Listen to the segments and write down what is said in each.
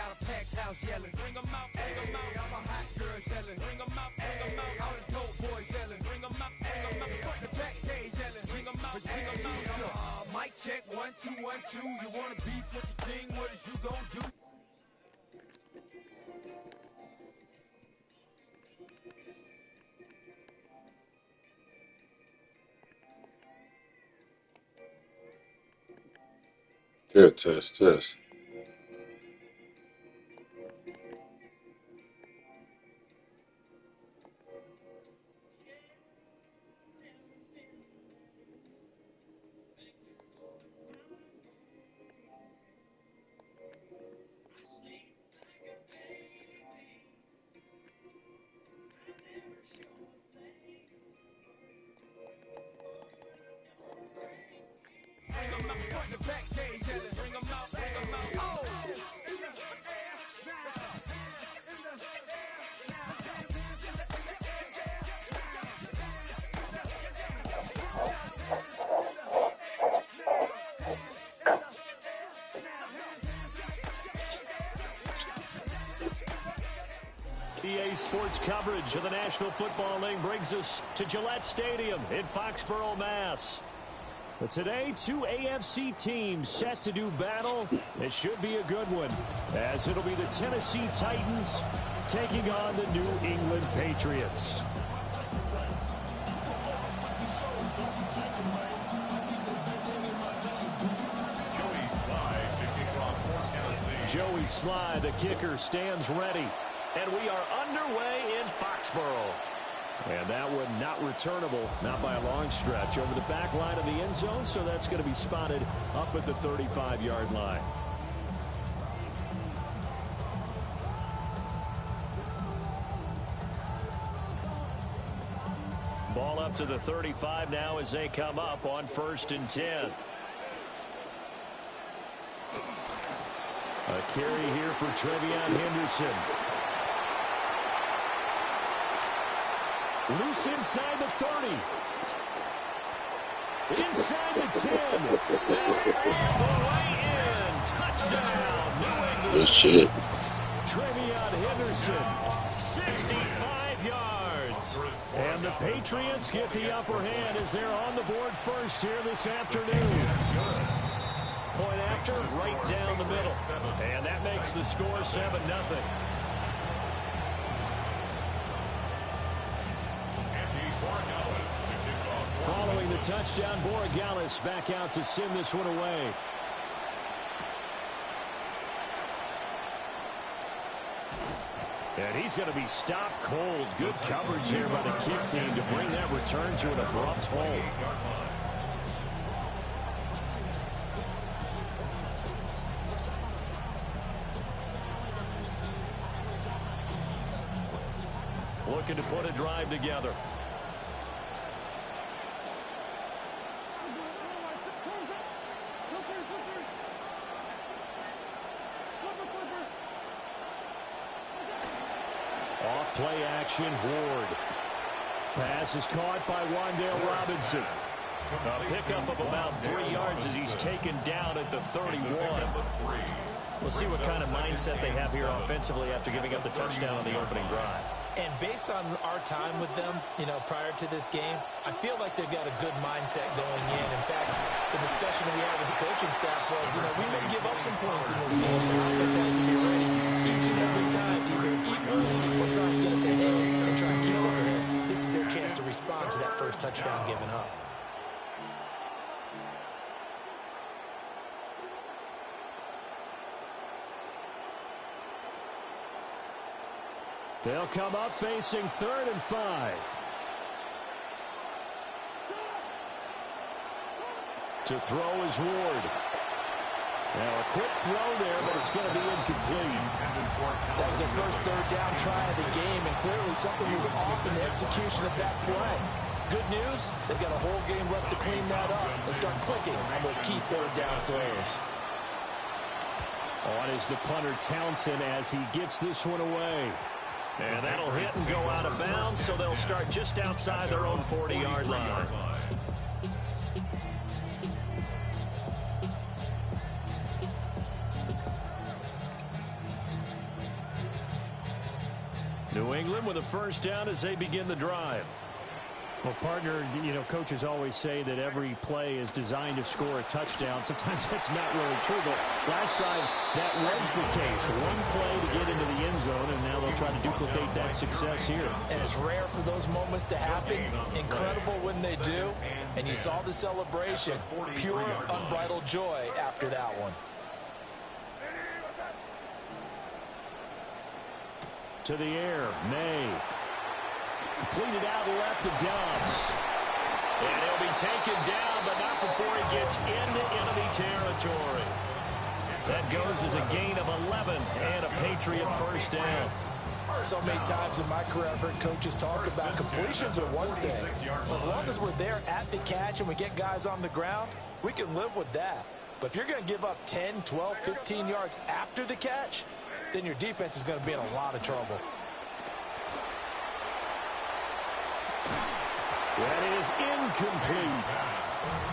got a packed house yelling. Bring 'em out, bring 'em out. I'm a hot girl yelling. Bring 'em out, bring 'em out. All the dope boys yelling. Bring 'em out, bring 'em out. Fuck the back cage yelling. Bring 'em out, bring 'em out. Mic check 1 2 1 2. You wanna beef with the king? What is you gonna do? Test. EA Sports coverage of the National Football League brings us to Gillette Stadium in Foxborough, Mass. But today, two AFC teams set to do battle. It should be a good one, as it'll be the Tennessee Titans taking on the New England Patriots. Joey Slye, the kicker, stands ready. And we are underway in Foxborough. And that one not returnable, not by a long stretch, over the back line of the end zone, so that's going to be spotted up at the 35-yard line. Ball up to the 35 now as they come up on 1st and 10. A carry here for Trevion Henderson. Loose inside the 30. Inside the 10. All the way in. Touchdown, New England. Good shit. Trevion Henderson, 65 yards. And the Patriots get the upper hand as they're on the board first here this afternoon. Point after, right down the middle. And that makes the score 7-0. Following the touchdown, Borregales back out to send this one away. And he's going to be stopped cold. Good coverage here by the kick team to bring that return to an abrupt halt. Looking to put a drive together. Off play action, Ward. Pass is caught by Wan'Dale Robinson. A pickup of about 3 yards as he's taken down at the 31. We'll see what kind of mindset they have here offensively after giving up the touchdown on the opening drive. And based on our time with them, prior to this game, I feel like they've got a good mindset going in. In fact, the discussion we had with the coaching staff was, we may give up some points in this game, so offense has to be ready each and every time, either equal or try and get us ahead and try and keep us ahead. This is their chance to respond to that first touchdown given up. They'll come up facing 3rd and 5. To throw is Ward. Now a quick throw there, but it's going to be incomplete. That was the first 3rd down try of the game, and clearly something was off in the execution of that play. Good news, they've got a whole game left to clean that up and start clicking on those key 3rd down throws. On is the punter Townsend as he gets this one away. And that'll hit and go out of bounds, so they'll start just outside their own 40-yard line. New England with a first down as they begin the drive. Well, partner, coaches always say that every play is designed to score a touchdown. Sometimes that's not really true, but last drive, that was the case. One play to get into the end zone, and now they'll try to duplicate that success here. And it's rare for those moments to happen. Incredible when they do. And you saw the celebration. Pure, unbridled joy after that one. To the air, May. Completed out left to Dobbs. And he'll be taken down, but not before he gets into enemy territory. That goes as a gain of 11 and a Patriot first down. So many times in my career I've heard coaches talk about completions are one thing. As long as we're there at the catch and we get guys on the ground, we can live with that. But if you're going to give up 10, 12, 15 yards after the catch, then your defense is going to be in a lot of trouble. That is incomplete.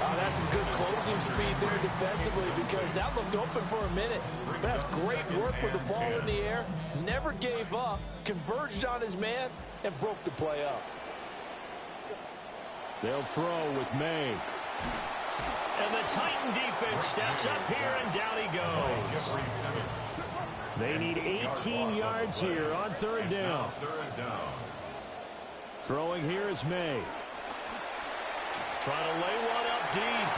Oh, that's some good closing speed there defensively because that looked open for a minute. That's great work with the ball in the air. Never gave up, converged on his man, and broke the play up. They'll throw with May. And the Titan defense steps up here, and down he goes. They need 18 yards here on third down. Throwing here is May. Trying to lay one up deep.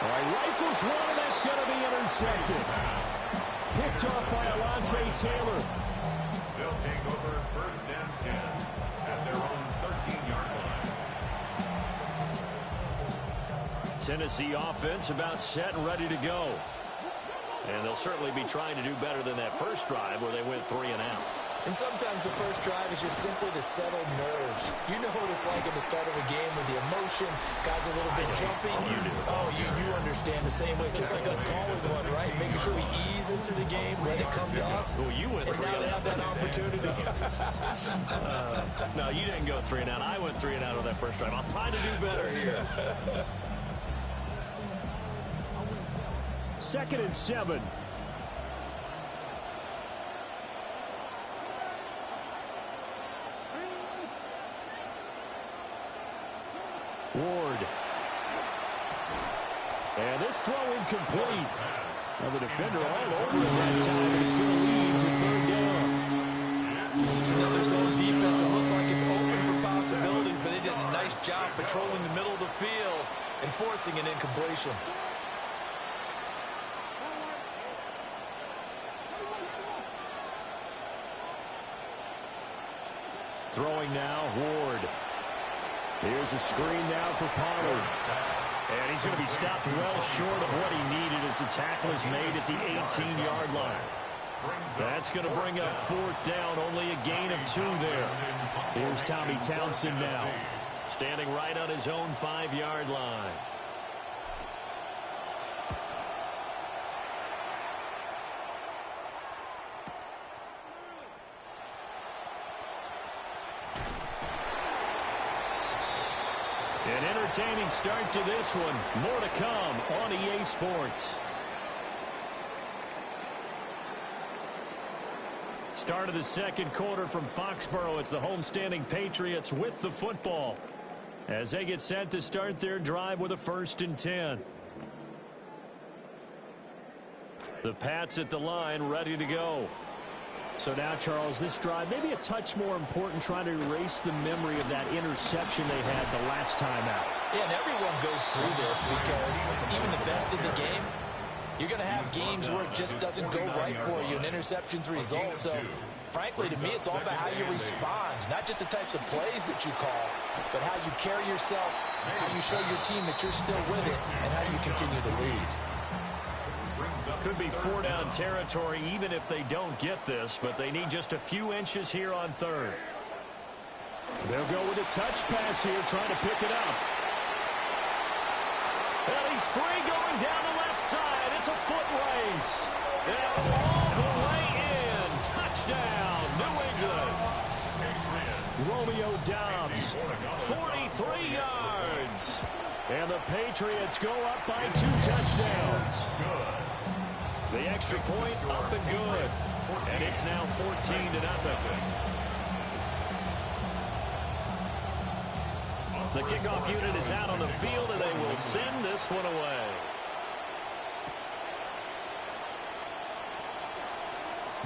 All right, rifles one, and that's going to be intercepted. Picked off by Alontae Taylor. They'll take over first and 10 at their own 13-yard line. Tennessee offense about set and ready to go. And they'll certainly be trying to do better than that first drive where they went 3 and out. And sometimes the first drive is just simply to settle nerves. You know what it's like at the start of a game with the emotion, guys a little bit jumpy. You understand the same way. It's just like us calling one, right? Making sure we ease into the game, let it come to us. Well, you went and now they have that opportunity. No, you didn't go 3 and out. I went 3 and out on that first drive. I'm trying to do better here. 2nd and 7. Ward. And this throw incomplete. Now the defender all over him that time. It's going to lead to third down. It's another zone defense. It looks like it's open for possibilities, but they did a nice job patrolling the middle of the field and forcing an incompletion. Throwing now, Ward. Here's a screen now for Pollard. And he's going to be stopped well short of what he needed as the tackle is made at the 18-yard line. That's going to bring up 4th down, only a gain of 2 there. Here's Tommy Townsend now. Standing right on his own 5-yard line. An entertaining start to this one. More to come on EA Sports. Start of the second quarter from Foxborough. It's the homestanding Patriots with the football as they get set to start their drive with a 1st and 10. The Pats at the line, ready to go. So now, Charles, this drive maybe a touch more important, trying to erase the memory of that interception they had the last time out. Yeah, and everyone goes through this because even the best in the game, you're going to have games where it just doesn't go right for you, and interceptions result. So, frankly, to me, it's all about how you respond, not just the types of plays that you call, but how you carry yourself, how you show your team that you're still with it, and how you continue to lead. Could be 4-down territory even if they don't get this, but they need just a few inches here on 3rd. They'll go with a touch pass here, trying to pick it up. Well, he's free going down the left side. It's a foot race. And all the way in. Touchdown, New England. Romeo Dobbs, 43 yards. And the Patriots go up by 2 touchdowns. The extra point up and good. And it's now 14-0. The kickoff unit is out on the field, and they will send this one away.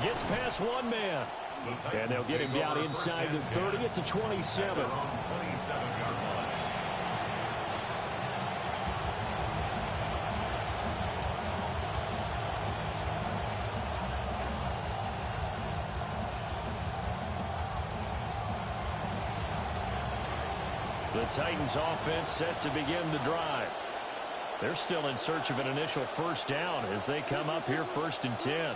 Gets past one man. And they'll get him down inside the 30 at the 27. The Titans offense set to begin the drive. They're still in search of an initial first down as they come up here 1st and 10.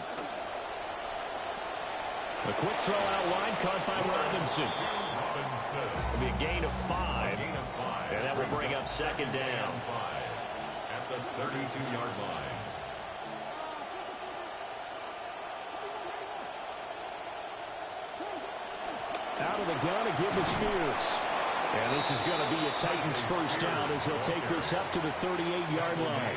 A quick throw out wide caught by Robinson. It'll be a gain of 5. And that will bring up 2nd down. At the 32-yard line. Out of the gun to give to Spears. And this is going to be a Titans first down as he'll take this up to the 38-yard line.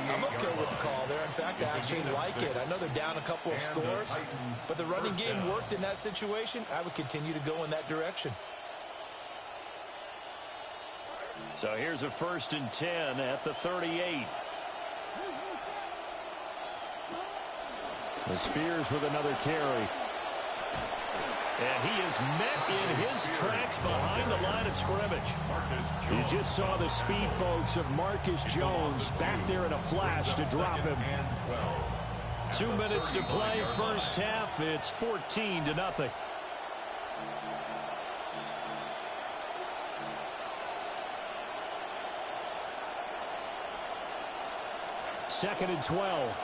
I'm okay with the call there. In fact, I actually like it. I know they're down a couple of scores, but the running game worked in that situation. I would continue to go in that direction. So here's a 1st and 10 at the 38. The Spears with another carry. And he is met in his tracks behind the line of scrimmage. You just saw the speed, folks, of Marcus Jones back there in a flash to drop him. 2 minutes to play, first half. It's 14-0. Second and 12.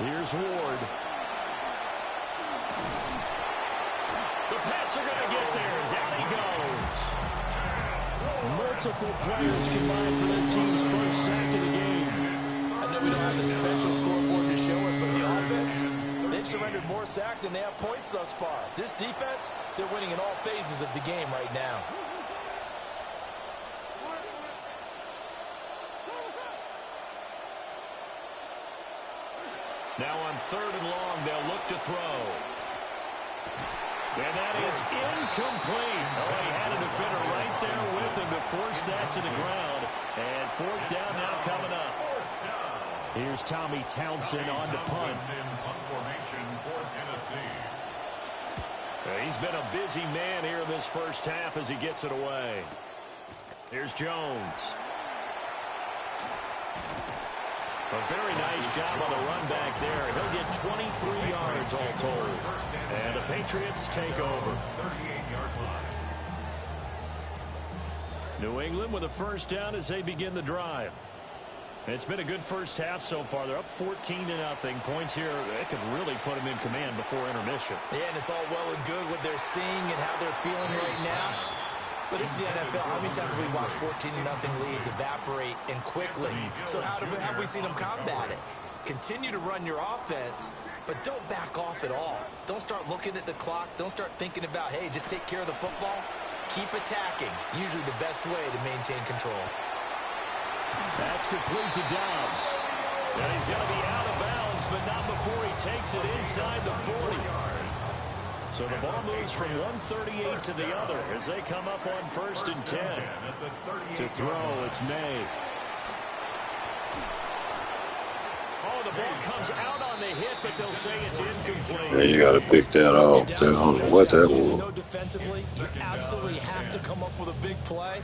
Here's Ward. The Pats are going to get there. Down he goes. Multiple players combined for their team's first sack of the game. I know we don't have a special scoreboard to show it, but the offense, they've surrendered more sacks than they have points thus far. This defense, they're winning in all phases of the game right now. Now on 3rd and long, they'll look to throw. And that is incomplete. Oh, he had a defender right there with him to force that to the ground. And 4th down now coming up. Here's Tommy Townsend on the punt. He's been a busy man here in this first half as he gets it away. Here's Jones. A very nice job on the run back there. He'll get 23 yards all told. And the Patriots take over. New England with a first down as they begin the drive. It's been a good first half so far. They're up 14-0. Points here, that could really put them in command before intermission. Yeah, and it's all well and good what they're seeing and how they're feeling right now. But this is the NFL. How many times have we watched 14-0 leads evaporate and quickly? So how have we seen them combat it? Continue to run your offense, but don't back off at all. Don't start looking at the clock. Don't start thinking about, hey, just take care of the football. Keep attacking. Usually the best way to maintain control. That's complete to Dobbs. And he's going to be out of bounds, but not before he takes it inside the 40. So the ball moves from 138 to the other as they come up on 1st and 10. To throw, it's May. Oh, the ball comes out on the hit, but they'll say it's incomplete. Yeah, you got to pick that off. I don't know what that was. Defensively, you absolutely have to come up with a big play.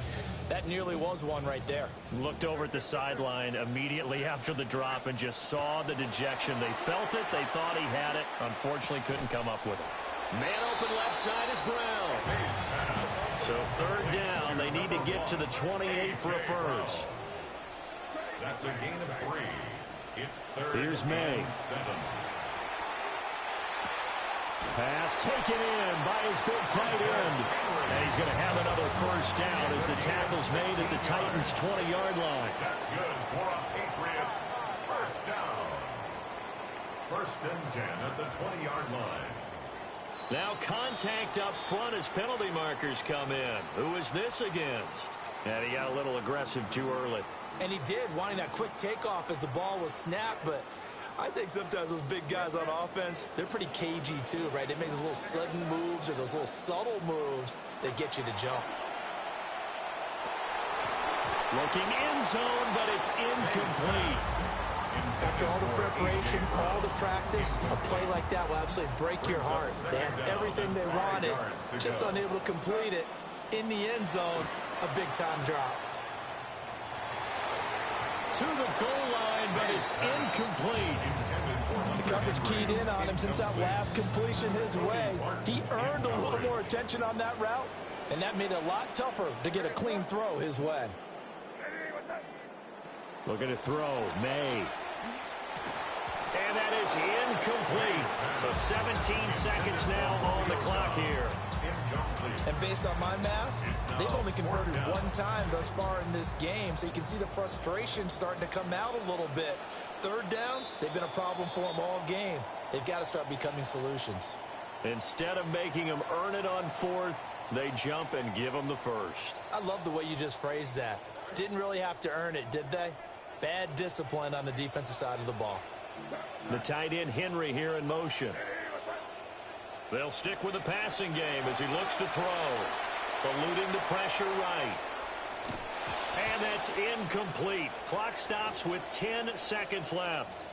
That nearly was one right there. Looked over at the sideline immediately after the drop and just saw the dejection. They felt it. They thought he had it. Unfortunately, couldn't come up with it. Man open left side is Brown. So 3rd down. They need to get to the 28 for a first. That's a gain of 3. It's 3rd. Here's May. Pass taken in by his big tight end. And he's going to have another first down as the tackle's made at the Titans' 20-yard line. That's good for a Patriots first down. 1st and 10 at the 20-yard line. Now contact up front as penalty markers come in. Who is this against? And he got a little aggressive too early. And he did, wanting that quick takeoff as the ball was snapped, but I think sometimes those big guys on offense, they're pretty cagey too, right? They make those little sudden moves or those little subtle moves that get you to jump. Looking end zone, but it's incomplete. After all the preparation, all the practice, a play like that will absolutely break your heart. They had everything they wanted, just unable to complete it. In the end zone, a big-time drop. To the goal line, but it's incomplete. The coverage keyed in on him since that last completion his way. He earned a little more attention on that route, and that made it a lot tougher to get a clean throw his way. Looking to throw, May. And that is incomplete. So 17 seconds now on the clock here. And based on my math, they've only converted one time thus far in this game, so you can see the frustration starting to come out a little bit. Third downs, they've been a problem for them all game. They've got to start becoming solutions. Instead of making them earn it on fourth, they jump and give them the first. I love the way you just phrased that. Didn't really have to earn it, did they? Bad discipline on the defensive side of the ball. The tight end Henry here in motion. They'll stick with the passing game as he looks to throw. Eluding the pressure right. And that's incomplete. Clock stops with 10 seconds left.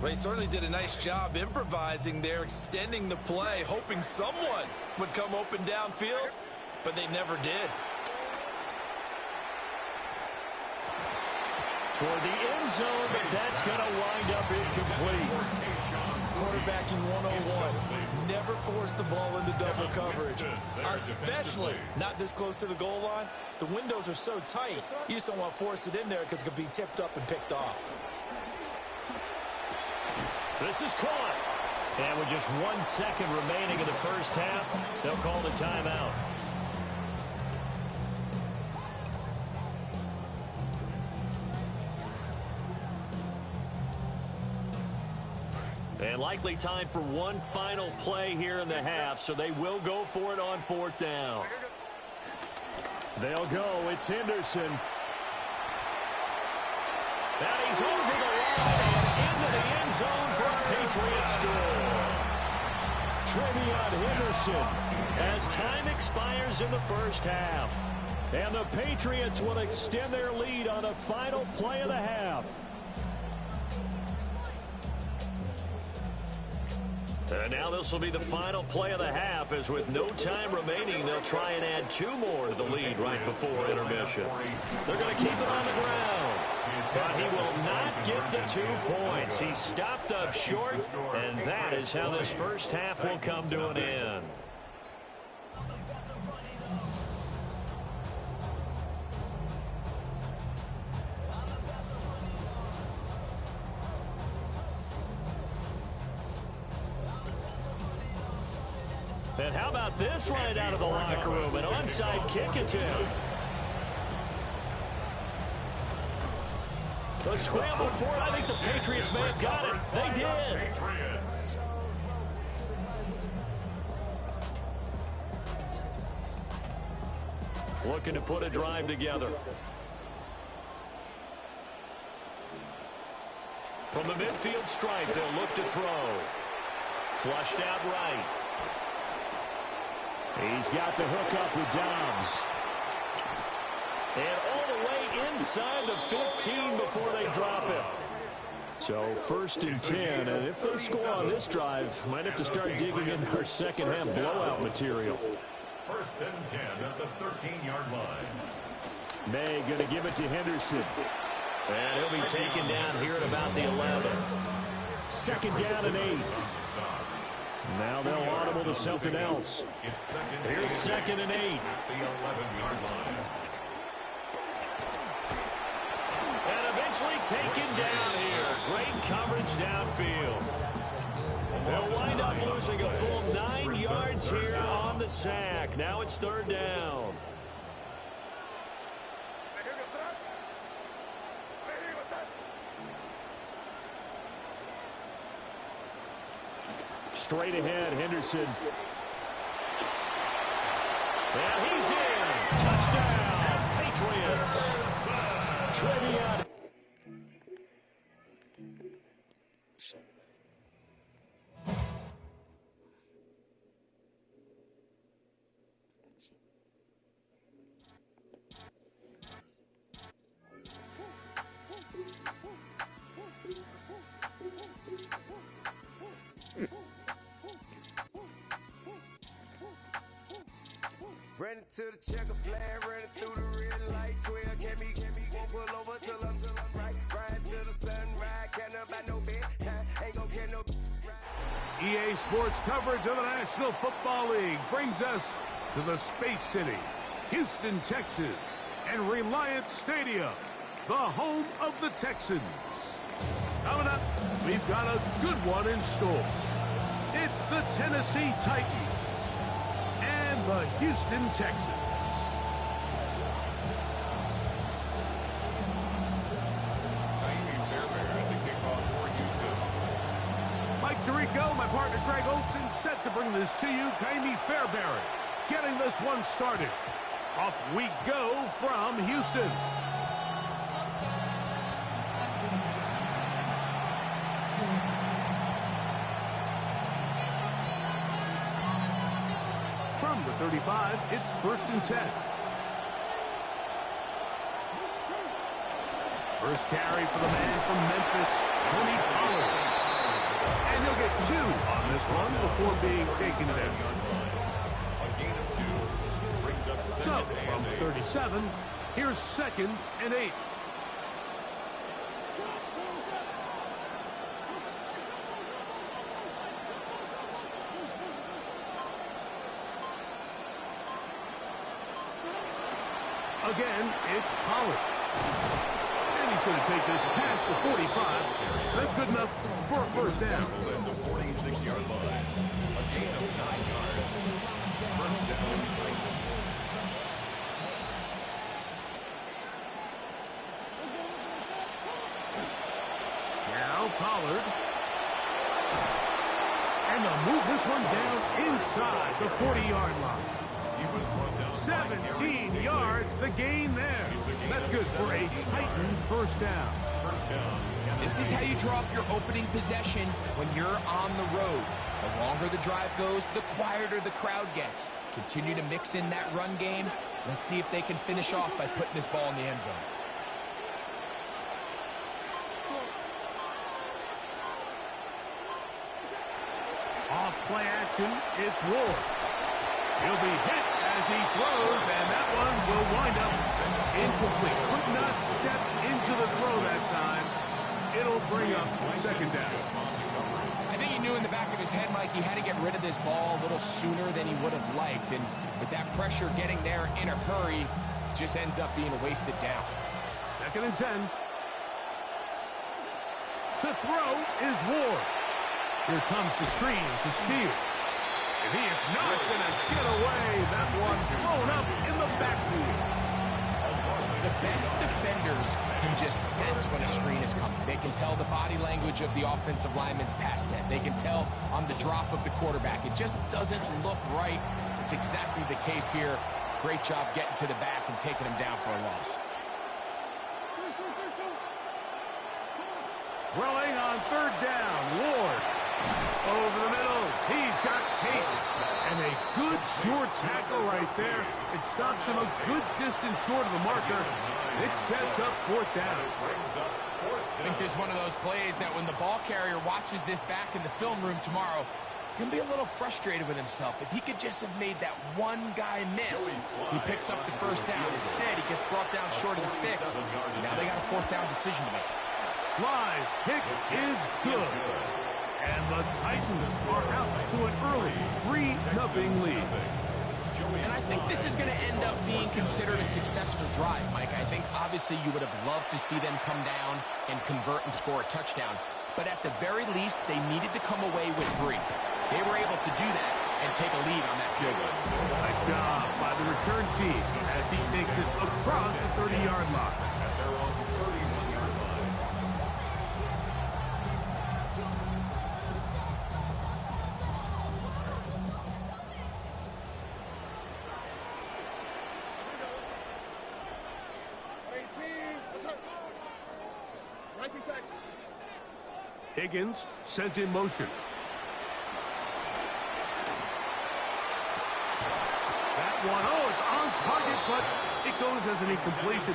Well, he certainly did a nice job improvising there, extending the play, hoping someone would come open downfield, but they never did. Toward the end zone, but that's going to wind up incomplete. Quarterbacking 101. Never force the ball into double coverage, especially not this close to the goal line. The windows are so tight, you just don't want to force it in there because it could be tipped up and picked off. This is caught. And with just 1 second remaining in the first half, they'll call the timeout. And likely time for one final play here in the half, so they will go for it on fourth down. They'll go. It's Henderson. And he's over the line and into the end zone for a Patriots score. Trevion Henderson. As time expires in the first half. And the Patriots will extend their lead on the final play of the half. And now this will be the final play of the half, as with no time remaining, they'll try and add 2 more to the lead right before intermission. They're going to keep it on the ground, but he will not get the 2 points. He stopped up short, and that is how this first half will come to an end. And how about this right out of the locker room? An onside kick attempt. The scramble for it. I think the Patriots may have got it. They did. Looking to put a drive together. From the midfield stripe, they'll look to throw. Flushed out right. He's got the hook up with Dobbs. And all the way inside the 15 before they drop it. So 1st and 10, and if they score on this drive, might have to start digging into our second half blowout material. 1st and 10 at the 13-yard line. May going to give it to Henderson. And he'll be taken down here at about the 11. 2nd down and 8. Now they'll audible to something else. Here's 2nd and 8. At the 11-yard line. And eventually taken down here. Great coverage downfield. They'll wind up losing a full 9 yards here on the sack. Now it's 3rd down. Straight ahead, Henderson. And he's in. Touchdown, Patriots. Trevion. Running to the checker flag, running through the red light. 12 can me, won't pull over till I'm right. Ride to the sunrise, can't about no bedtime. Ain't gon' get no. EA Sports coverage of the National Football League brings us to the Space City, Houston, Texas, and Reliant Stadium, the home of the Texans. Coming up, we've got a good one in store. It's the Tennessee Titans and the Houston Texans. Mike Tirico, my partner Greg Olson, set to bring this to you. Kaimi Fairbury getting this one started. Off we go from Houston. From the 35, it's 1st and 10. First carry for the man from Memphis, Tony Pollard. And he'll get 2 on this one before being taken down. So, from the 37, here's 2nd and 8. Again, it's Pollard. And he's going to take this past the 45. That's good enough for a first down. The 46-yard line. A gain of 9 yards. First down. Now Pollard. And they'll move this one down inside the 40-yard line. 17 yards, the gain there. That's good for a Titan first down. This is how you draw up your opening possession when you're on the road. The longer the drive goes, the quieter the crowd gets. Continue to mix in that run game. Let's see if they can finish off by putting this ball in the end zone. Off play action, it's Ward. He'll be hit as he throws, and that one will wind up incomplete. Could not step into the throw that time. It'll bring up 2nd down. I think he knew in the back of his head, Mike, he had to get rid of this ball a little sooner than he would have liked. And with that pressure getting there in a hurry, just ends up being a wasted down. 2nd and 10. To throw is Ward. Here comes the screen to Spears. And he is not going to get away. That one thrown up in the backfield. The best defenders can just sense when a screen is coming. They can tell the body language of the offensive lineman's pass set. They can tell on the drop of the quarterback. It just doesn't look right. It's exactly the case here. Great job getting to the back and taking him down for a loss. Throwing on 3rd down, Ward. Over the middle, he's got Tate. And a good short tackle right there. It stops him a good distance short of the marker. It sets up 4th down. I think this is one of those plays that when the ball carrier watches this back in the film room tomorrow, he's going to be a little frustrated with himself. If he could just have made that one guy miss, he picks up the 1st down. Instead, he gets brought down short of the sticks. Now they got a 4th down decision to make. Sly's pick is good. And the Titans are out to an early 3-0 lead. And I think this is going to end up being considered a successful drive, Mike. I think obviously you would have loved to see them come down and convert and score a touchdown. But at the very least, they needed to come away with 3. They were able to do that and take a lead on that field goal. Nice job by the return team as he takes it across the 30-yard line. They're on the 31-yard line. Higgins sent in motion. That one, oh, it's on target, but it goes as an incompletion.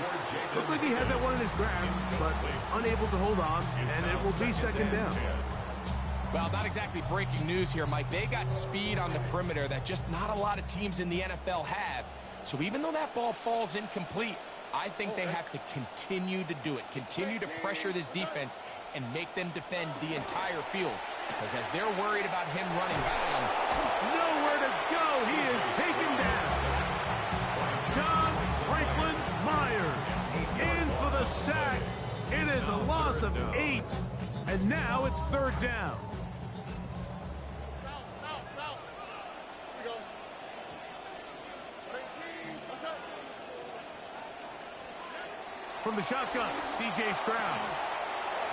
Looked like he had that one in his grasp, but unable to hold on, and it will be second down. Well, not exactly breaking news here, Mike. They got speed on the perimeter that just not a lot of teams in the NFL have. So even though that ball falls incomplete, I think they have to continue to do it, continue to pressure this defense and make them defend the entire field. Because as they're worried about him running down, nowhere to go. He is taken down. John Franklin Myers in for the sack. It is a loss of 8. And now it's third down. From the shotgun, C.J. Stroud.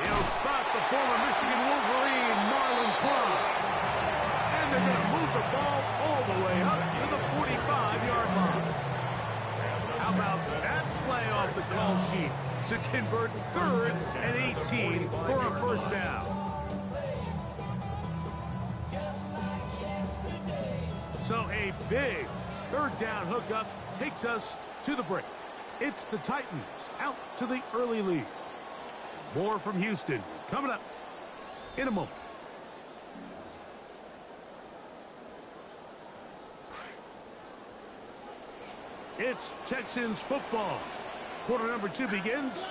He'll spot the former Michigan Wolverine, Marlon Clark. And they're going to move the ball all the way up to the 45-yard line. How about that play off the call sheet to convert 3rd and 18 for a first down? So a big third down hookup takes us to the break. It's the Titans out to the early lead. More from Houston coming up in a moment. It's Texans football. Quarter number 2 begins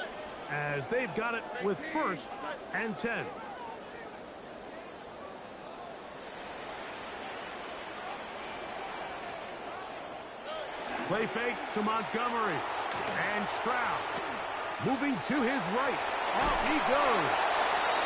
as they've got it with 1st and 10. Play fake to Montgomery. And Stroud moving to his right. Off he goes.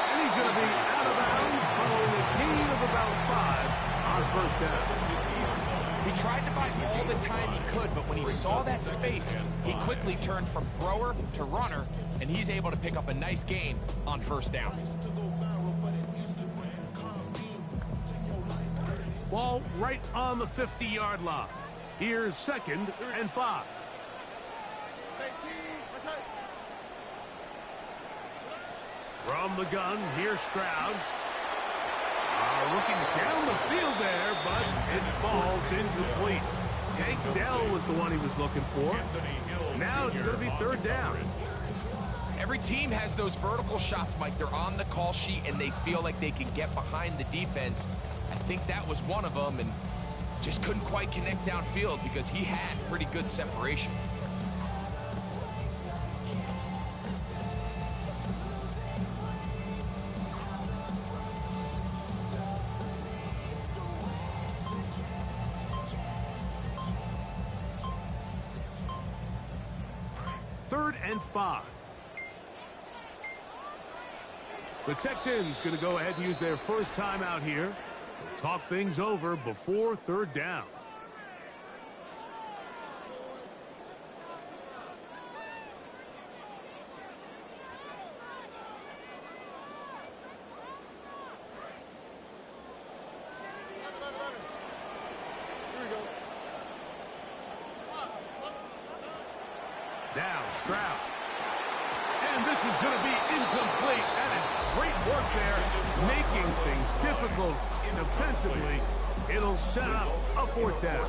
And he's going to be out of bounds following a gain of about 5 on first down. he tried to buy all the time he could, but when he saw that space, he quickly turned from thrower to runner, and he's able to pick up a nice gain on first down. Ball right on the 50-yard line. Here's 2nd and 5. From the gun, here's Stroud. Looking down the field there, but it falls incomplete. Tank Dell was the one he was looking for. Now it's going to be 3rd down. Every team has those vertical shots, Mike. They're on the call sheet, and they feel like they can get behind the defense. I think that was one of them, and just couldn't quite connect downfield because he had pretty good separation. Third and 5. The Texans going to go ahead and use their first time out here. Talk things over before 3rd down. Now Stroud. And this is going to be incomplete. That is great work there, making things difficult defensively. It'll set up a 4th down.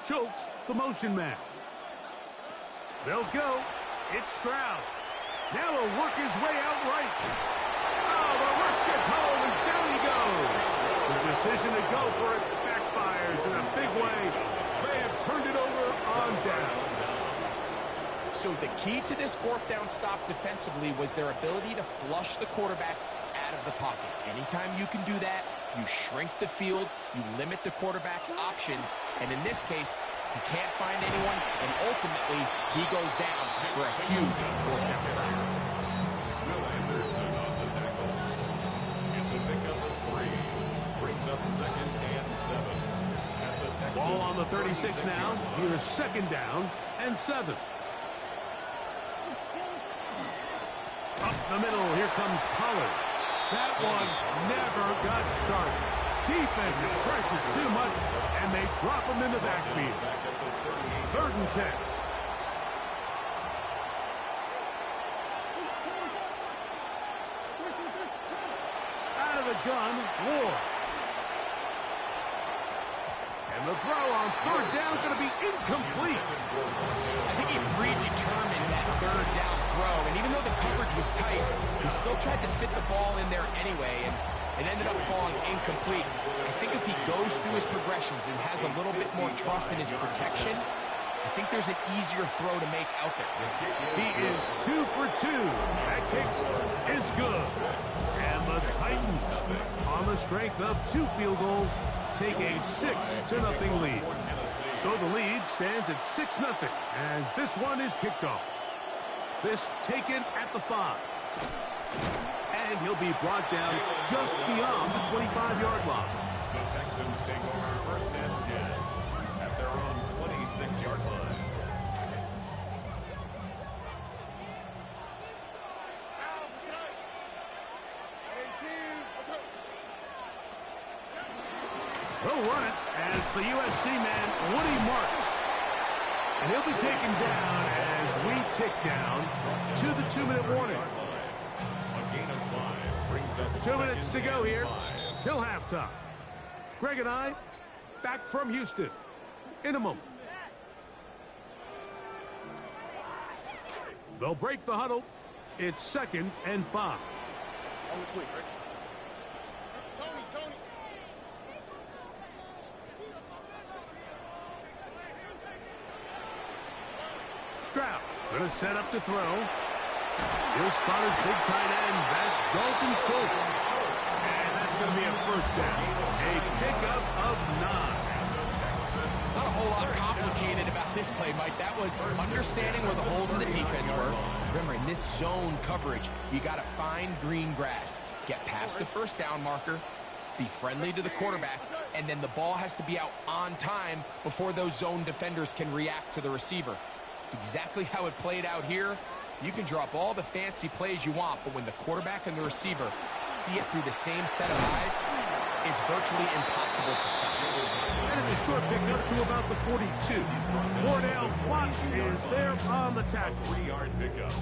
Schultz, the motion man. They'll go. It's Stroud. Now he'll work his way out right. Oh, the rush gets home, and down he goes. The decision to go for it backfires in a big way. They have turned it over on down. So the key to this 4th down stop defensively was their ability to flush the quarterback out of the pocket. Anytime you can do that, you shrink the field, you limit the quarterback's options, and in this case, he can't find anyone, and ultimately, he goes down for a huge 4th down stop. It's a pickup of 3. Brings up 2nd and 7. Ball on the 36 now. Here's 2nd down and 7. Up the middle, here comes Pollard. That one never got started. Defense pressures too much, and they drop him in the backfield. 3rd and 10. Out of the gun, Ward. And the throw on 3rd down is going to be incomplete. I think he predetermined that 3rd down throw, and even though the coverage was tight, he still tried to fit the ball in there anyway, and it ended up falling incomplete. I think if he goes through his progressions and has a little bit more trust in his protection, I think there's an easier throw to make out there. He is 2 for 2. That kick is good. And the Titans, on the strength of 2 field goals, take a 6-0 lead. So the lead stands at 6-0 as this one is kicked off. This taken at the 5. And he'll be brought down just beyond the 25-yard line. The Texans take over 1st and 10 at their own 26-yard line. They'll run it, and it's the USC man, Woody Marks. And he'll be taken down as we tick down to the 2-minute warning. A gain of 5 brings up 2 minutes to go here till halftime. Greg and I back from Houston in a moment. They'll break the huddle. It's 2nd and 5. Stroud going to set up to throw. He'll spot his big tight end. That's Dalton Schultz. And that's going to be a 1st down. A pickup of 9. Not a whole lot complicated about this play, Mike. That was understanding where the holes in the defense were. Remember, in this zone coverage, you got to find green grass. Get past the 1st down marker. Be friendly to the quarterback. And then the ball has to be out on time before those zone defenders can react to the receiver. It's exactly how it played out here. You can drop all the fancy plays you want, but when the quarterback and the receiver see it through the same set of eyes, it's virtually impossible to stop. And it's a short pickup to about the 42. Wardell Flott is there on the tackle. 3-yard pickup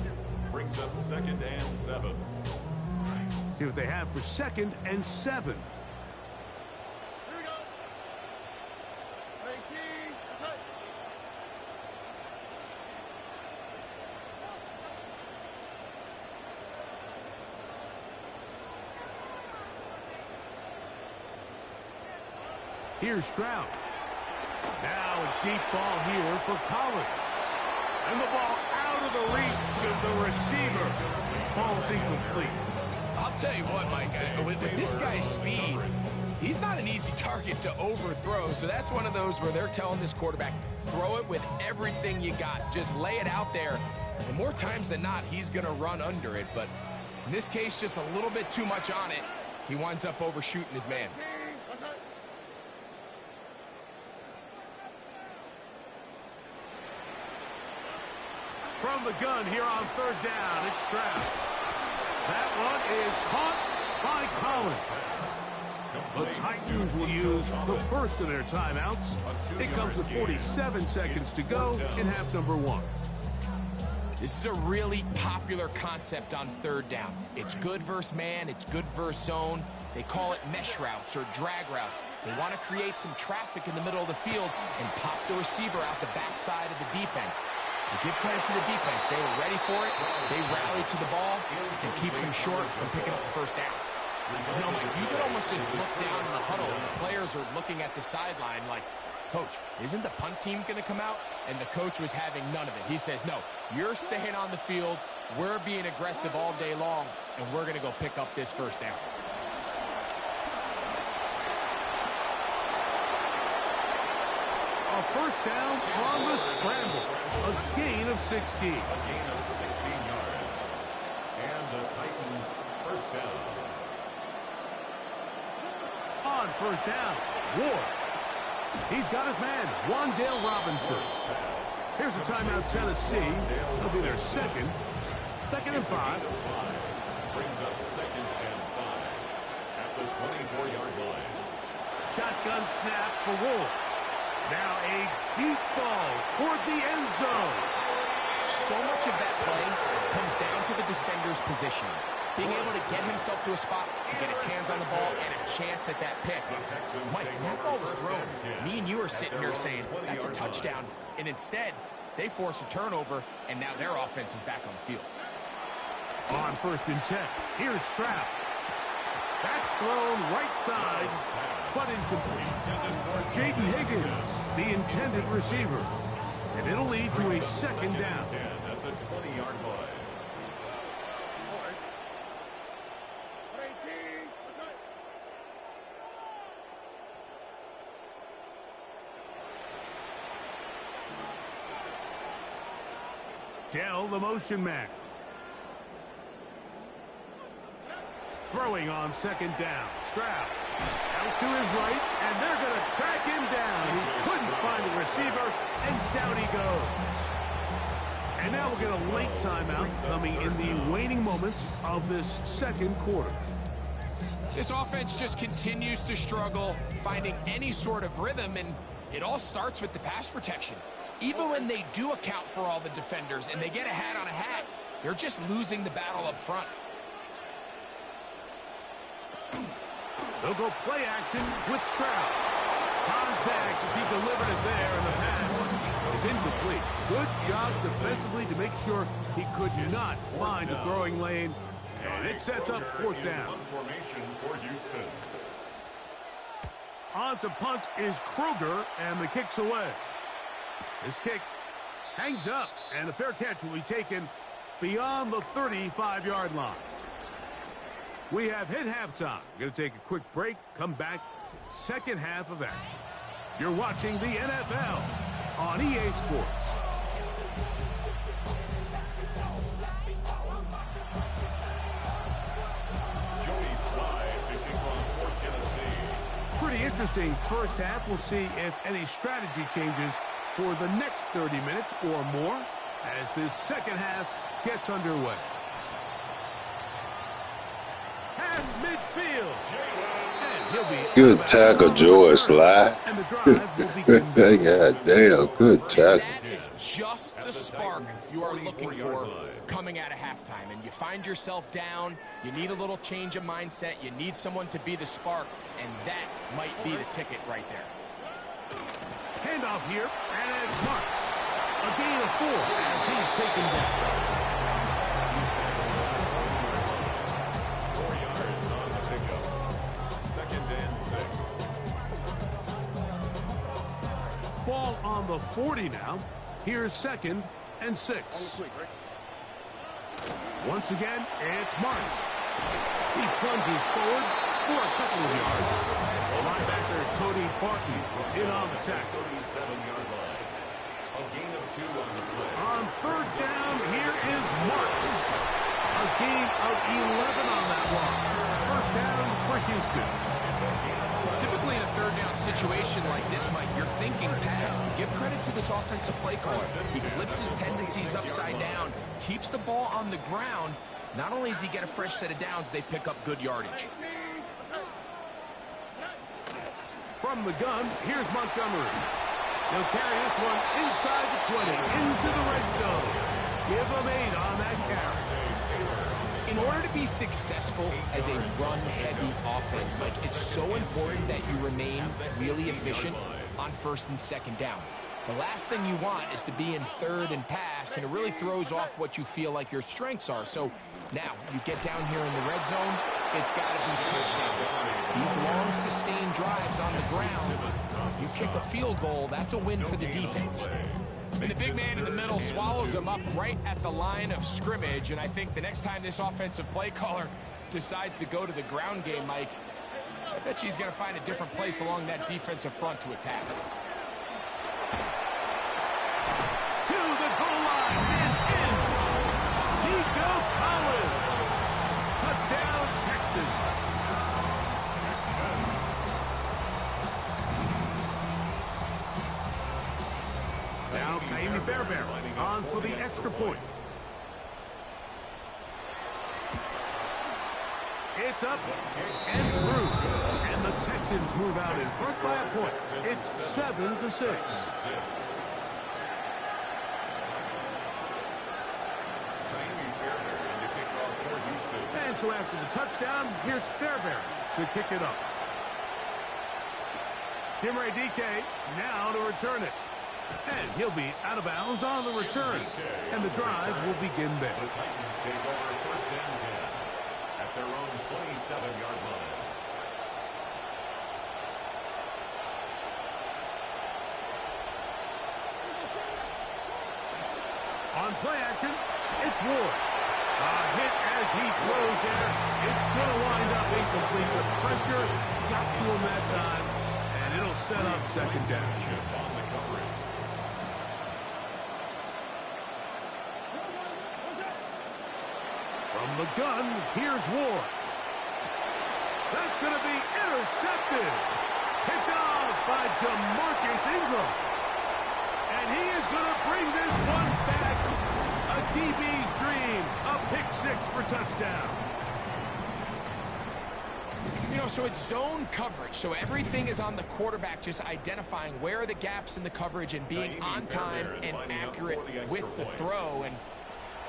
brings up 2nd and 7. See what they have for 2nd and 7. Here's Stroud. Now a deep ball here for Collins. And the ball out of the reach of the receiver. Ball's incomplete. I'll tell you what, Mike, with this guy's speed, he's not an easy target to overthrow. So that's one of those where they're telling this quarterback, throw it with everything you got. Just lay it out there. And more times than not, he's going to run under it. But in this case, just a little bit too much on it. He winds up overshooting his man. From the gun here on 3rd down, it's Stroud. That one is caught by Collins. The Titans will use the 1st of their timeouts. It comes with 47 seconds to go in half number 1. This is a really popular concept on 3rd down. It's good versus man, it's good versus zone. They call it mesh routes or drag routes. They want to create some traffic in the middle of the field and pop the receiver out the backside of the defense. To give credit to the defense, they were ready for it. They rallied to the ball and keeps them short from picking up the 1st down. You know, Mike, you could almost just look down in the huddle and the players are looking at the sideline like, Coach, isn't the punt team going to come out? And the coach was having none of it. He says, no, you're staying on the field. We're being aggressive all day long, and we're going to go pick up this 1st down. A 1st down on the scramble. A gain of 16. A gain of 16 yards. And the Titans 1st down. On 1st down, Ward. He's got his man, Wan'Dale Robinson. Here's a timeout, Tennessee. It'll be their 2nd. 2nd and 5. Brings up 2nd and 5 at the 24-yard line. Shotgun snap for Wolf. Now a deep ball toward the end zone. So much of that play comes down to the defender's position. Being able to get himself to a spot, to get his hands on the ball, and a chance at that pick. Mike, when that ball was thrown, me and you are sitting here saying, that's a touchdown. And instead, they force a turnover, and now their offense is back on the field. On 1st and 10, here's Stroud. That's thrown right side, but incomplete. Jaden Higgins, the intended receiver. And it'll lead to a 2nd down. At the 20-yard line. Dell, the motion man. Throwing on 2nd down. Stroud out to his right, and they're going to track him down. He couldn't find the receiver, and down he goes. And now we'll get a late timeout coming in the waning moments of this 2nd quarter. This offense just continues to struggle finding any sort of rhythm, and it all starts with the pass protection. Even when they do account for all the defenders and they get a hat on a hat, they're just losing the battle up front. They'll go play action with Stroud. Contact as he delivered it there, and the pass is incomplete. Good job defensively to make sure he could not find a throwing lane, and it sets up 4th down. Formation for Houston. On to punt is Kruger, and the kick's away. This kick hangs up, and a fair catch will be taken beyond the 35-yard line. We have hit halftime. We're going to take a quick break, come back, 2nd half of action. You're watching the NFL on EA Sports. Joey Slye picking off for Tennessee. Pretty interesting first half. We'll see if any strategy changes for the next 30 minutes or more as this 2nd half gets underway. Past midfield. And he'll be Good tackle, Joey Slye. And the drive will begin. God damn, good tackle. That is just the spark you are looking for coming out of halftime. And you find yourself down, you need a little change of mindset, you need someone to be the spark, and that might be the ticket right there. Handoff here, and it's Marks. A gain of 4 as he's taken down. 4 yards on the pickup. 2nd and 6. Ball on the 40 now. Here's 2nd and 6. Once again, it's Marks. He plunges forward for a couple of yards. The linebacker Cody Barton in on the tackle. 37-yard line. A gain of 2 on the play. On 3rd down, here is Marks. A gain of 11 on that one. 1st down for Houston. Typically in a 3rd down situation like this, Mike, you're thinking pass. Give credit to this offensive play caller. He flips his tendencies upside down, keeps the ball on the ground. Not only does he get a fresh set of downs, they pick up good yardage. From the gun, here's Montgomery. He'll carry this one inside the 20, into the red zone. Give him 8 on that carry. In order to be successful as a run-heavy offense, Mike, it's so important that you remain really efficient on 1st and 2nd down. The last thing you want is to be in 3rd and pass, and it really throws off what you feel like your strengths are. So now you get down here in the red zone, it's got to be touchdowns. These long, sustained drives on the ground, you kick a field goal, that's a win for the defense. And the big man in the middle swallows him up right at the line of scrimmage, and I think the next time this offensive play caller decides to go to the ground game, Mike, I bet you he's going to find a different place along that defensive front to attack. To the goal line and in. Nico Collins. Touchdown, Texas. Now, Kaimi Fairbairn on for the extra point. It's up and through. And the Texans move out in front by a point. It's 7-6. And so after the touchdown, here's Fairbairn to kick it up. Timray DK now to return it. And he'll be out of bounds on the return. And the drive will begin there. The Titans take over first and 10 at their own 27-yard line. On play action, it's Ward. A hit as he throws there. It's going to wind up incomplete. The pressure got to him that time, and it'll set up second down. On the coverage. From the gun, here's Ward. That's going to be intercepted. Picked off by Jamarcus Ingram. And he is going to bring this one back. A DB's dream. A pick six for touchdown. You know, so it's zone coverage. So everything is on the quarterback, just identifying where are the gaps in the coverage and being on time and accurate with the throw. And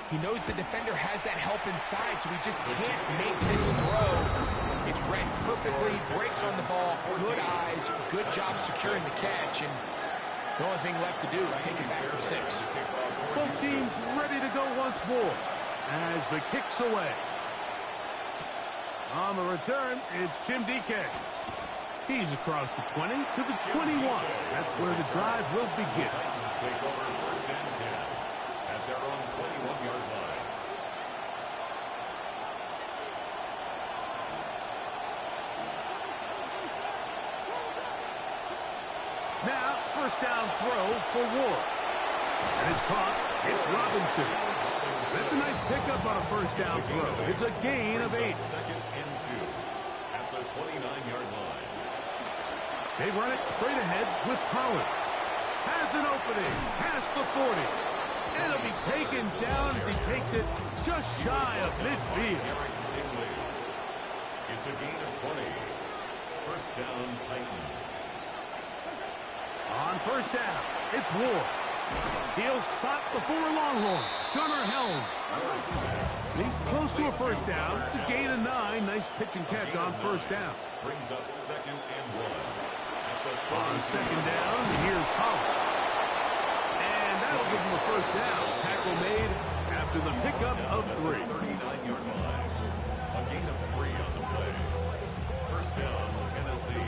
he knows the defender has that help inside, so he just can't make this throw. It's read perfectly, breaks on the ball, good eyes, good job securing the catch, and the only thing left to do is take it back for 6. Both teams ready to go once more as the kick's away. On the return, it's Tim DK. He's across the 20 to the 21. That's where the drive will begin. Titans take over first and 10 at their own 21-yard line. Now, first down throw for Ward. And it's caught. It's Robinson. That's a nice pickup on a first down throw. It's a gain of 8. Second and 2 at the 29-yard line. They run it straight ahead with Pollard. Has an opening. Past the 40. And it'll be taken down as he takes it just shy of midfield. It's a gain of 20. First down, Titans. On first down, it's Ward. He'll spot before Longhorn. Gunnar Helm. He's close to a first down. It's a gain of 9. Nice pitch and catch on first down. Brings up second and 1. On second down, here's Pollard. And that'll give him a first down. Tackle made after the pickup of 3. 39-yard line. A gain of 3 on the play. First down, Tennessee.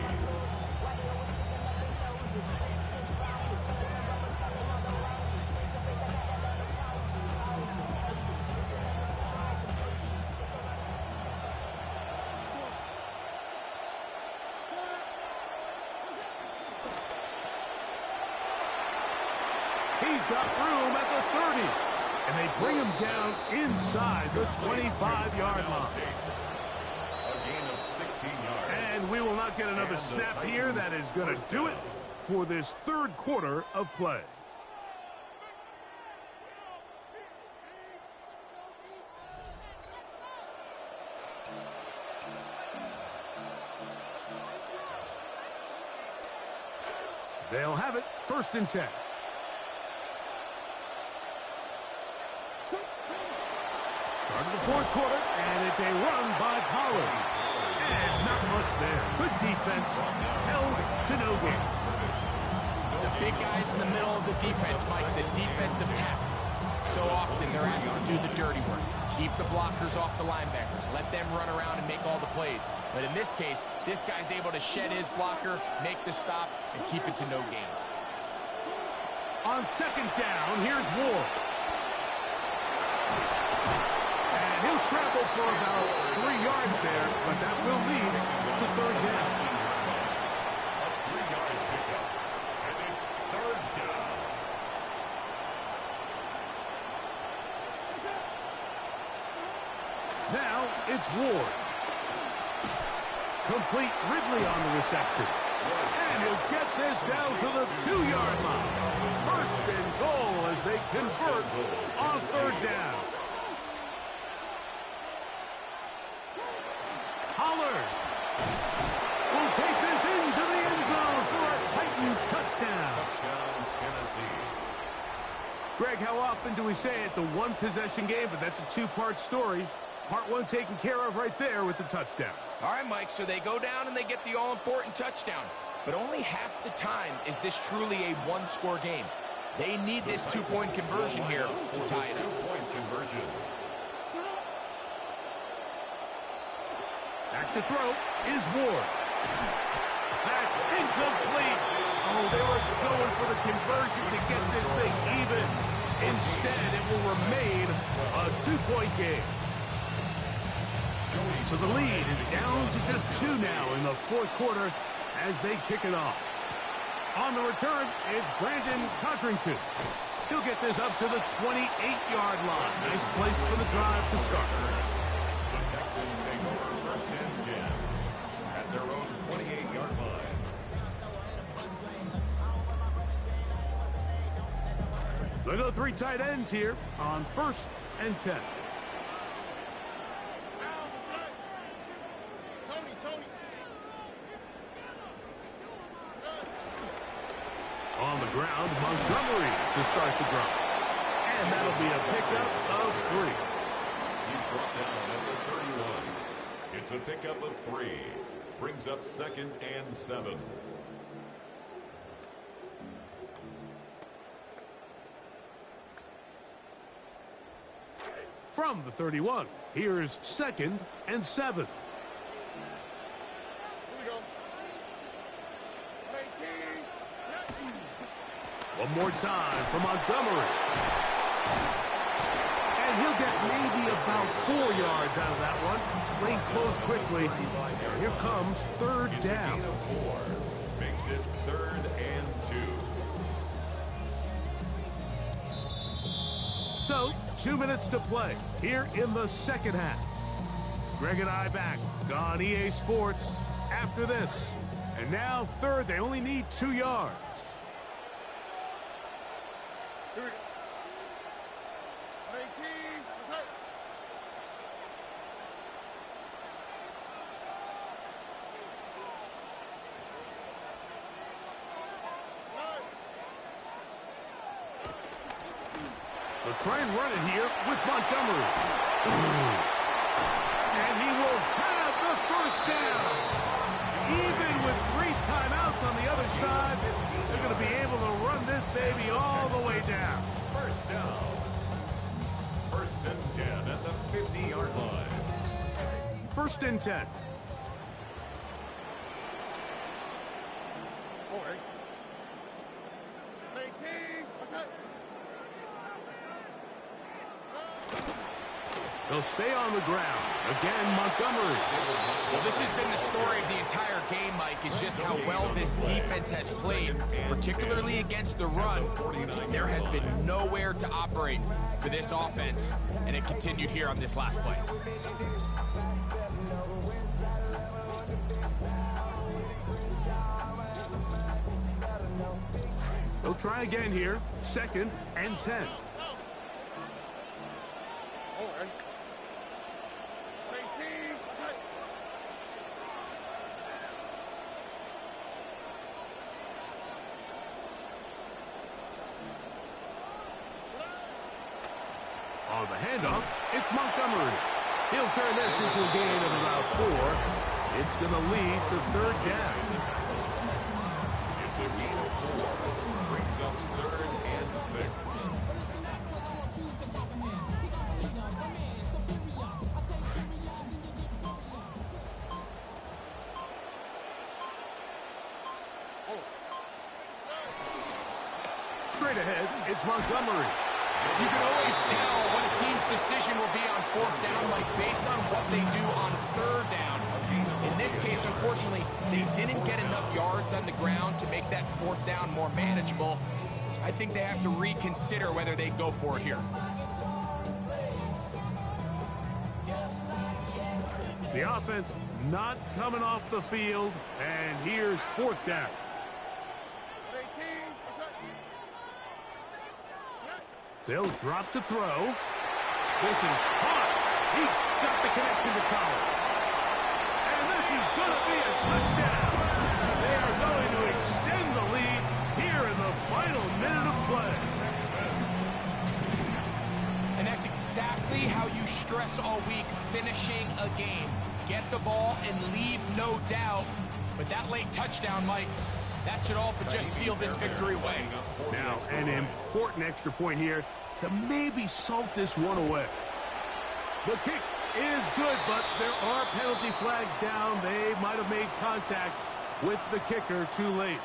He's got room at the 30. And they bring him down inside the 25-yard line. A gain of 16 yards. And we will not get another snap here. That is going to do it for this third quarter of play. They'll have it first and 10. Start of the fourth quarter, and it's a run by Pollard. And not much there. Good defense. Held to no gain. The big guys in the middle of the defense, Mike, the defensive tackles. So often they're asked to do the dirty work. Keep the blockers off the linebackers. Let them run around and make all the plays. But in this case, this guy's able to shed his blocker, make the stop, and keep it to no gain. On second down, here's Ward. And he'll scramble for about 3 yards there, but that will lead to third down. A 3-yard pickup. And it's third down. Now it's Ward. Complete Ridley on the reception. And he'll get this down to the 2-yard line. First and goal as they convert on third down. Greg, how often do we say it's a one-possession game, but that's a two-part story? Part one taken care of right there with the touchdown. All right, Mike, so they go down and they get the all-important touchdown. But only half the time is this truly a one-score game. They need this two-point conversion here to tie it up. Two-point conversion. Back to throw is Ward. That's incomplete. Oh, they were going for the conversion to get this thing even. Instead, it will remain a two-point game. So the lead is down to just 2 now in the fourth quarter as they kick it off. On the return, it's Brandon Codrington. He'll get this up to the 28-yard line. Nice place for the drive to start. The Texans take over first and 10 at their own 28-yard line. They go 3 tight ends here on first and 10. On the ground, Montgomery to start the drive. And that'll be a pickup of 3. He's brought down at the 31. It's a pickup of 3. Brings up 2nd and 7. From the 31, here's 2nd and 7. One more time for Montgomery. And he'll get maybe about 4 yards out of that one. Playing close quickly. Here comes 3rd down. 4 makes it 3rd and 2. So, 2 minutes to play here in the second half. Greg and I back on EA Sports after this. And now 3rd, they only need 2 yards. Here we go. 19, they'll try and run it here with Montgomery. And he will have the first down. Even with 3 timeouts on the other side, they're going to be able to run this baby all the way down. First down. 1st and 10 at the 50-yard line. 1st and 10. They'll stay on the ground. Again, Montgomery. Well, this has been the story of the entire game, Mike, is just how well this defense has played, particularly against the run. There has been nowhere to operate for this offense, and it continued here on this last play. They'll try again here. 2nd and 10. On the handoff, it's Montgomery. He'll turn this into a gain of about 4. It's going to lead to 3rd down. It's a gain of 4. Brings up 3rd and 6. Straight ahead, it's Montgomery. You can always tell what a team's decision will be on 4th down, like based on what they do on 3rd down. In this case, unfortunately, they didn't get enough yards on the ground to make that 4th down more manageable. So I think they have to reconsider whether they go for it here. The offense not coming off the field, and here's 4th down. They'll drop to throw. This is hot. He got the connection to Collins. And this is going to be a touchdown. They are going to extend the lead here in the final minute of play. how you stress all week finishing a game. Get the ball and leave no doubt. But that late touchdown, Mike, that should all but just seal this victory away. Now, an important extra point here to maybe salt this one away. The kick is good, but there are penalty flags down. They might have made contact with the kicker too late.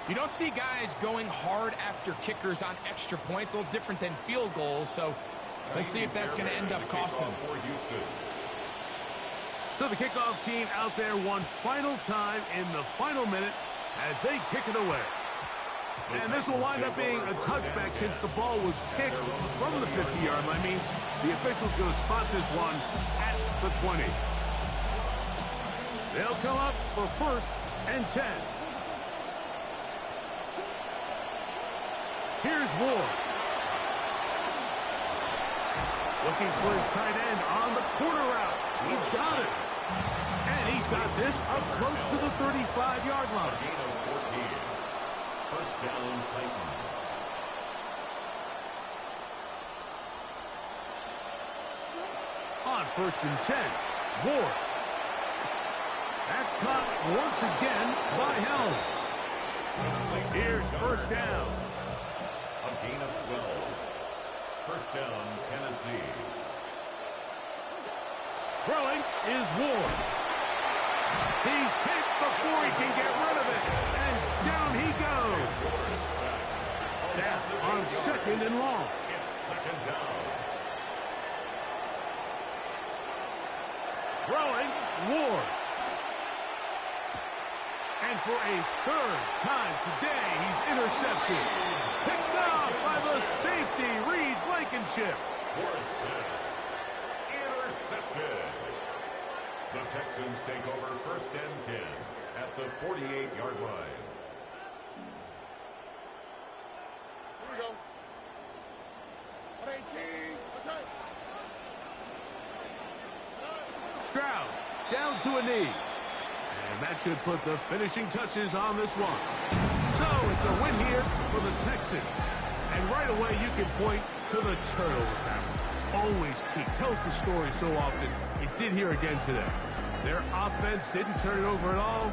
You don't see guys going hard after kickers on extra points, a little different than field goals, so let's see if that's going to end up costing them. So the kickoff team out there one final time in the final minute as they kick it away. And this will wind up being a touchback since the ball was kicked from the 50-yard line. Means the official's going to spot this one at the 20. They'll come up for 1st and 10. Here's Ward. Looking for his tight end on the corner route. He's got it. And he's got this up close to the 35-yard line. Gain of 14. First down, Titans. On 1st and 10, Ward. That's caught once again by Helms. Here's 1st down. A gain of 12. First down, Tennessee. Throwing is Ward. He's hit before he can get rid of it. And down he goes. That's on 2nd and long. It's 2nd down. Throwing, Ward. And for a 3rd time today, he's intercepted. Picked off by the safety, Reed Blankenship. Ward's pass. Intercepted. The Texans take over 1st and 10 at the 48-yard line. Here we go. 118. Stroud down to a knee. And that should put the finishing touches on this one. So it's a win here for the Texans. And right away you can point to the turnover pattern. Always key. Tells the story so often. It did here again today. Their offense didn't turn it over at all.